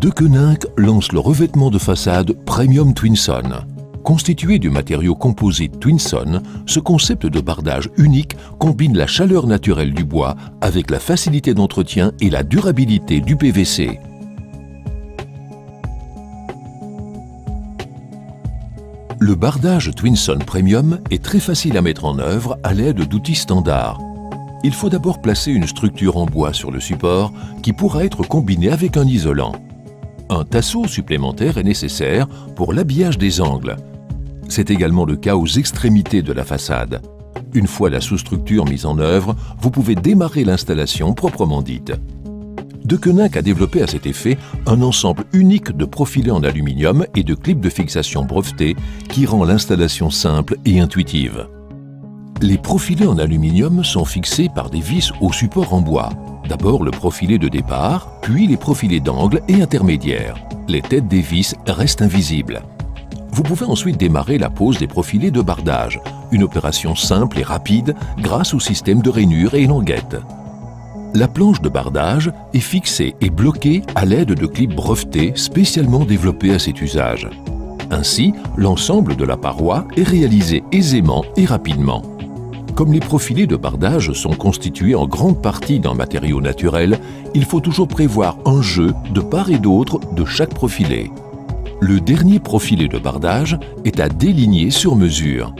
Deceuninck lance le revêtement de façade Premium Twinson. Constitué du matériau composite Twinson, ce concept de bardage unique combine la chaleur naturelle du bois avec la facilité d'entretien et la durabilité du PVC. Le bardage Twinson Premium est très facile à mettre en œuvre à l'aide d'outils standards. Il faut d'abord placer une structure en bois sur le support qui pourra être combinée avec un isolant. Un tasseau supplémentaire est nécessaire pour l'habillage des angles. C'est également le cas aux extrémités de la façade. Une fois la sous-structure mise en œuvre, vous pouvez démarrer l'installation proprement dite. Deceuninck a développé à cet effet un ensemble unique de profilés en aluminium et de clips de fixation brevetés qui rend l'installation simple et intuitive. Les profilés en aluminium sont fixés par des vis au support en bois. D'abord le profilé de départ, puis les profilés d'angle et intermédiaires. Les têtes des vis restent invisibles. Vous pouvez ensuite démarrer la pose des profilés de bardage, une opération simple et rapide grâce au système de rainure et languettes. La planche de bardage est fixée et bloquée à l'aide de clips brevetés spécialement développés à cet usage. Ainsi, l'ensemble de la paroi est réalisé aisément et rapidement. Comme les profilés de bardage sont constitués en grande partie d'un matériau naturel, il faut toujours prévoir un jeu de part et d'autre de chaque profilé. Le dernier profilé de bardage est à déligner sur mesure.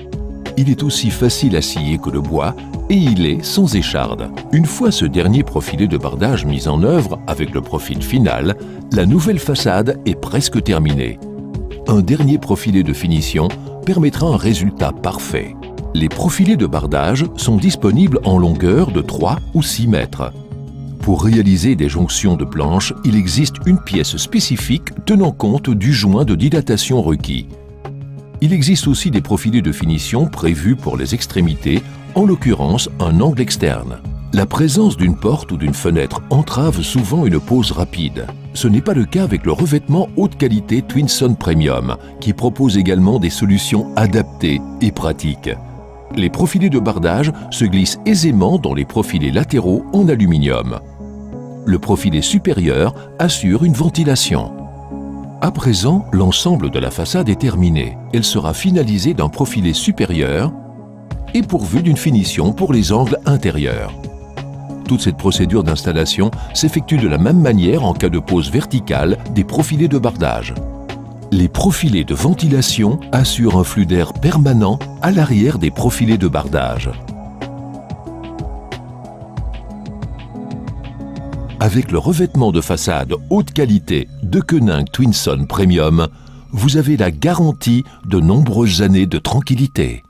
Il est aussi facile à scier que le bois et il est sans écharde. Une fois ce dernier profilé de bardage mis en œuvre avec le profil final, la nouvelle façade est presque terminée. Un dernier profilé de finition permettra un résultat parfait. Les profilés de bardage sont disponibles en longueur de 3 ou 6 mètres. Pour réaliser des jonctions de planches, il existe une pièce spécifique tenant compte du joint de dilatation requis. Il existe aussi des profilés de finition prévus pour les extrémités, en l'occurrence un angle externe. La présence d'une porte ou d'une fenêtre entrave souvent une pose rapide. Ce n'est pas le cas avec le revêtement haute qualité Twinson Premium, qui propose également des solutions adaptées et pratiques. Les profilés de bardage se glissent aisément dans les profilés latéraux en aluminium. Le profilé supérieur assure une ventilation. À présent, l'ensemble de la façade est terminé. Elle sera finalisée d'un profilé supérieur et pourvue d'une finition pour les angles intérieurs. Toute cette procédure d'installation s'effectue de la même manière en cas de pose verticale des profilés de bardage. Les profilés de ventilation assurent un flux d'air permanent à l'arrière des profilés de bardage. Avec le revêtement de façade haute qualité Deceuninck Twinson Premium, vous avez la garantie de nombreuses années de tranquillité.